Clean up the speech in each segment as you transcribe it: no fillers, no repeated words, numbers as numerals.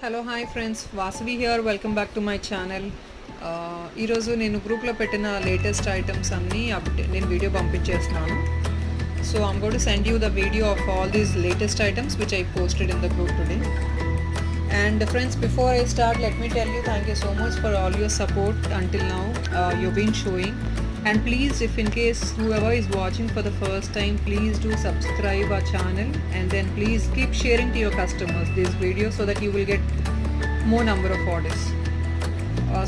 Hello hi friends, Vasavi here. Welcome back to my channel. ఈరోజు నేను గ్రూప్లో పెట్టిన లేటెస్ట్ ఐటమ్స్ అన్నీ నేను వీడియో పంపించేస్తున్నాను. So I'm going to send you the video of all these latest items which I posted in the group today. And friends, before I start, let me tell you thank you so much for all your support until now you've been showing. And please, if in case whoever is watching for the first time, please do subscribe our channel, and then please keep sharing to your customers this video so that you will get more number of orders.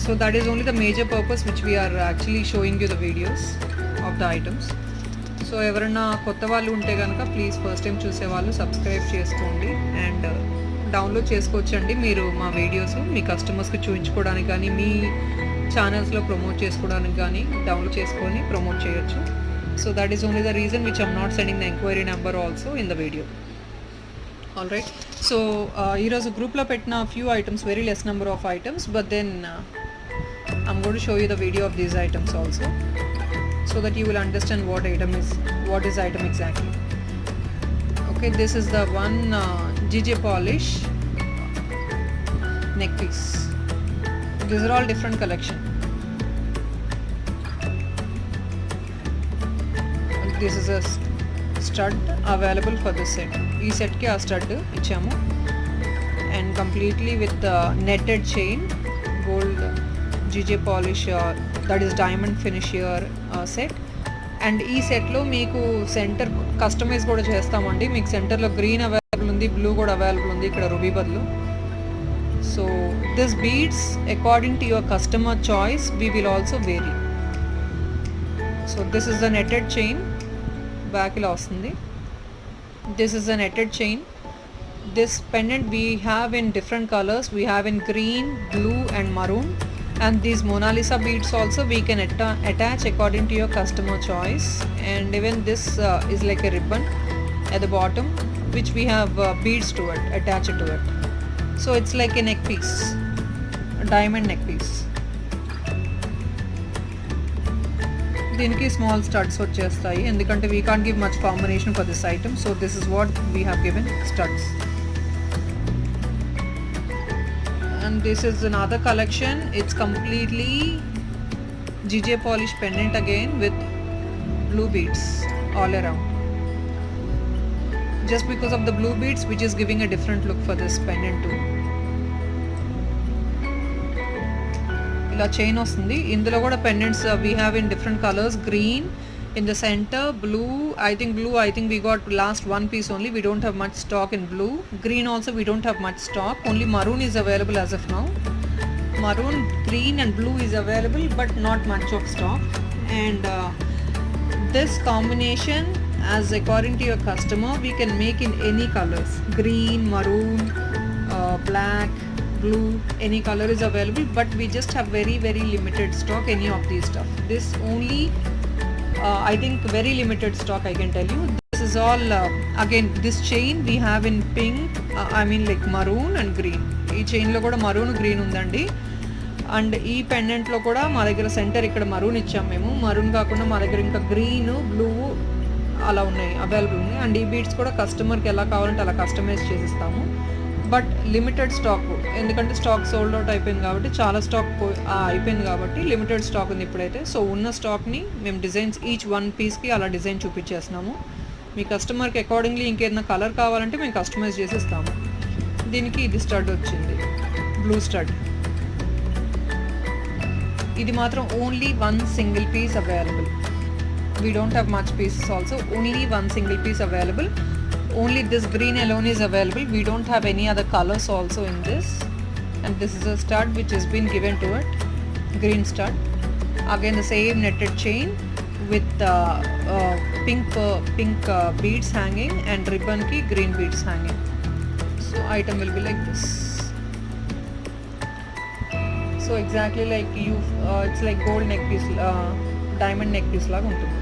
So that is only the major purpose which we are actually showing you the videos of the items. So ఎవరైనా కొత్త వాళ్ళు ఉంటే కనుక please first time చూసే వాళ్ళు subscribe చేసుకోండి and download చేసుకోవచ్చండి. మీరు మా వీడియోస్ మీ కస్టమర్స్కి చూపించుకోవడానికి కానీ మీ ఛానల్స్లో ప్రమోట్ చేసుకోవడానికి కానీ డౌన్లోడ్ చేసుకొని ప్రమోట్ చేయొచ్చు. So that is only the reason which I'm not sending the enquiry number also in the video. All right. So ఈరోజు గ్రూప్లో పెట్టిన few items, very less number of items, but then I'm going to show you the video of these items also so that you will understand what is item exactly. Okay, this is the one GJ polish neck piece. These are all different collection. This is a stud available for this set. Ee set ki aa stud ichamu, and completely with the netted chain, gold GJ polish that is diamond finish here set. And ఈ సెట్లో మీకు centre customise కూడా చేస్తామండి. మీకు సెంటర్లో green available ఉంది, blue కూడా available ఉంది ఇక్కడ రూబీ బదులు. So this beads according to your customer choice we will also vary. So this is the netted chain, back ఇలా వస్తుంది. This is the netted chain. This pendant we have in different colours. We have in green, blue and maroon. And these Mona Lisa beads also we can attach according to your customer choice. And even this is like a ribbon at the bottom which we have beads to it, attached to it. So it's like a neck piece, a diamond neck piece. దీనికి small studs వచ్చేస్తాయి ఎందుకంటే we can't give much combination for this item. So this is what we have given, studs. And this is another collection. It's completely GJ polish pendant again with blue beads all around. Just because of the blue beads, which is giving a different look for this pendant too. ఇలా chain వస్తుంది. ఇందులో కూడా pendants we have in different colors. Green in the center, blue, I think we got last one piece only. We don't have much stock in blue. Green also we don't have much stock. Only maroon is available as of now. Maroon, green and blue is available but not much of stock. And this combination, as according to your customer, we can make in any colors. Green, maroon, black, blue, any color is available, but we just have very limited stock any of these stuff. This only I think very limited stock, I can tell you. This is all again this chain we have in pink, I mean like maroon and green. ఈ చైన్లో కూడా maroon, green ఉందండి. And ఈ పెండెంట్లో కూడా మా దగ్గర centre ఇక్కడ maroon ఇచ్చాము మేము. మరూన్ కాకుండా మా దగ్గర ఇంకా గ్రీన్, బ్లూ అలా ఉన్నాయి, అవైలబుల్ ఉన్నాయి. అండ్ ఈ బీడ్స్ కూడా కస్టమర్కి ఎలా కావాలంటే అలా కస్టమైజ్ చేసిస్తాము. బట్ లిమిటెడ్ స్టాక్, ఎందుకంటే స్టాక్ సోల్డ్ అవుట్ అయిపోయింది కాబట్టి, చాలా స్టాక్ అయిపోయింది కాబట్టి లిమిటెడ్ స్టాక్ ఉంది ఇప్పుడైతే. సో ఉన్న స్టాక్ని మేము డిజైన్స్ ఈచ్ వన్ పీస్కి అలా డిజైన్ చూపించేస్తున్నాము. మీ కస్టమర్కి అకార్డింగ్లీ ఇంకేదైనా కలర్ కావాలంటే మేము కస్టమైజ్ చేసి ఇస్తాము. దీనికి ఇది స్టడ్ వచ్చింది, బ్లూ స్టడ్. ఇది మాత్రం only one single piece available. We don't have much pieces also, only one single piece available. Only this green alone is available. We don't have any other colors also in this. And this is a stud which has been given to it, green stud. Again the same netted chain with pink beads hanging and ribbon ki green beads hanging. So item will be like this. So exactly like you it's like gold neck piece, diamond neck piece laga untundi.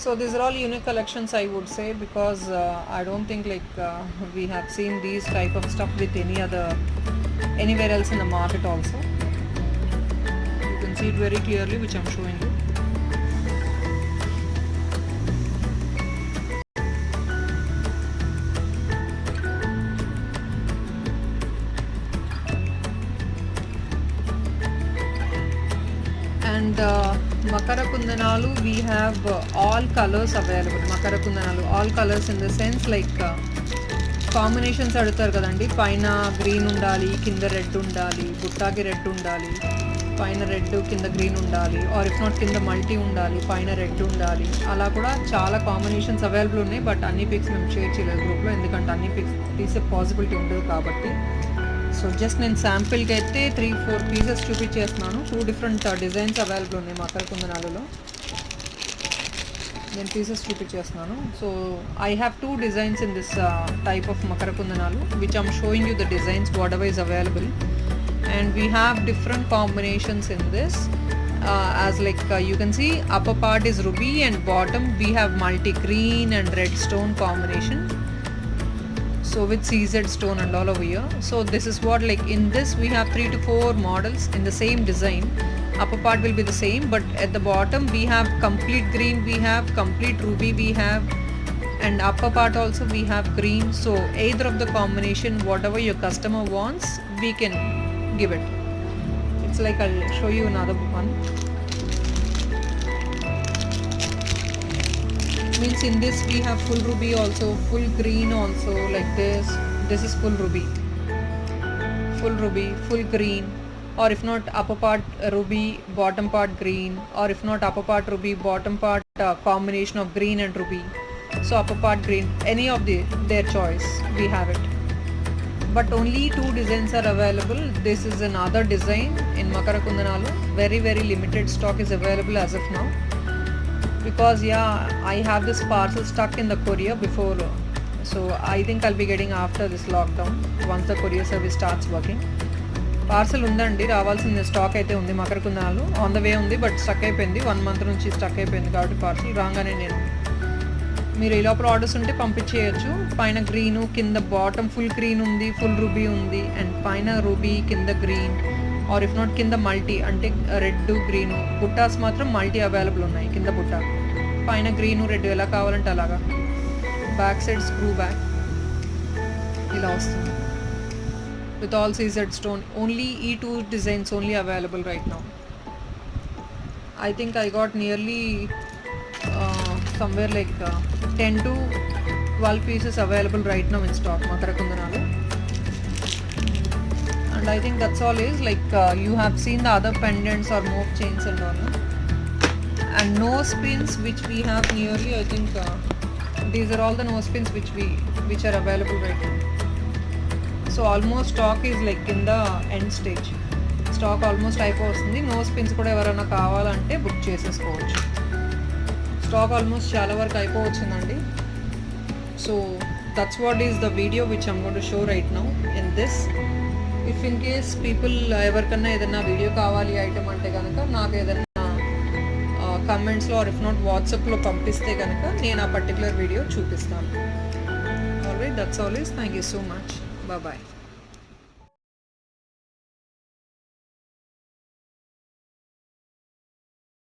So these are all unique collections, I would say, because I don't think like we have seen these type of stuff with anywhere else in the market also. see it very clearly, which I'm showing you. And Makara Kundanalu, we have all colors available. Makara Kundanalu, all colors in the sense like combinations అడుగుతారు కదండి, పైన green ఉండాలి, కింద red ఉండాలి, బుట్టాకి red ఉండాలి, పైన red కింద green ఉండాలి, ఆర్ ఇఫ్ నాట్ కింద మల్టీ ఉండాలి, పైన రెడ్ ఉండాలి. అలా కూడా చాలా కాంబినేషన్స్ అవైలబుల్ ఉన్నాయి. బట్ అన్ని పిక్స్ మేము షేర్ చేయలేదు గ్రూప్లో, ఎందుకంటే అన్ని పిక్స్ తీసే పాసిబిలిటీ ఉండదు కాబట్టి. సో జస్ట్ నేను శాంపిల్కి అయితే 3-4 పీసెస్ చూపించేస్తున్నాను. 2 డిఫరెంట్ డిజైన్స్ అవైలబుల్ ఉన్నాయి మకర కుందనాలలో. నేను పీసెస్ చూపించేస్తున్నాను. సో ఐ హ్యావ్ 2 డిజైన్స్ ఇన్ దిస్ టైప్ ఆఫ్ మకర కుందనాలు, which I'm showing you the designs whatever is available. And we have different combinations in this. As like you can see, upper part is ruby and bottom we have multi green and red stone combination. So with CZ stone and all over here. So this is what, like in this we have 3 to 4 models in the same design. Upper part will be the same, but at the bottom we have complete green, we have complete ruby, we have, and upper part also we have green. So either of the combination, whatever your customer wants, we can give it. It's like I'll show you another one. Means in this we have full ruby also, full green also, like this. This is full ruby, full green, or if not upper part ruby, bottom part green, or if not upper part ruby, bottom part combination of green and ruby. So upper part green, any of their choice, we have it. But only 2 designs are available. This is another design in Makara Kundanalu. Very limited stock is available as of now, because I have this parcel stuck in the courier before, so I think I'll be getting after this lockdown once the courier service starts working. Parcel ఉందండి, రావాల్సిన stock అయితే ఉంది. Makar కుందనాలు on the way ఉంది, but stuck అయిపోయింది. 1 month నుంచి stuck అయిపోయింది కాబట్టి parcel రాగానే నేను, మీరు ఈ లోపల ఆర్డర్స్ ఉంటే పంపించేయచ్చు. పైన గ్రీను, కింద బాటమ్ ఫుల్ గ్రీన్ ఉంది, ఫుల్ రూబీ ఉంది, అండ్ పైన రూబీ కింద గ్రీన్, ఆర్ ఇఫ్ నాట్ కింద మల్టీ అంటే రెడ్ గ్రీను. బుట్టాస్ మాత్రం మల్టీ అవైలబుల్ ఉన్నాయి. కింద బుట్ట, పైన గ్రీను రెడ్, ఎలా కావాలంటే అలాగా. బ్యాక్ సైడ్ స్క్రూ బ్యాక్ ఇలా వస్తుంది with all CZ stone. Only E2 designs only available right now. I think I got nearly somewhere like 10 to 12 pieces available right now in stock, Makara Kundanalu. And I think that's all is like you have seen the other pendants or mope chains and all, and nose pins which we have nearly, I think these are all the nose pins which are available right now. So almost stock is like in the end stage. Stock almost అయిపోతుంది. Nose pins కూడా ఎవరైనా కావాలంటే book చేసేసుకోవచ్చు. Stock almost చాలా వరకు అయిపోవచ్చిందండి. So that's what is the video which I'm going to show right now in this. If in case people ఎవరికన్నా ఏదైనా వీడియో కావాలి ఐటమ్ అంటే కనుక నాకు ఏదైనా కమెంట్స్లో ఆర్ ఇఫ్ నాట్ వాట్సాప్లో పంపిస్తే కనుక నేను ఆ పర్టికులర్ వీడియో చూపిస్తాను. Alright, that's all is. Thank you so much. Bye-bye.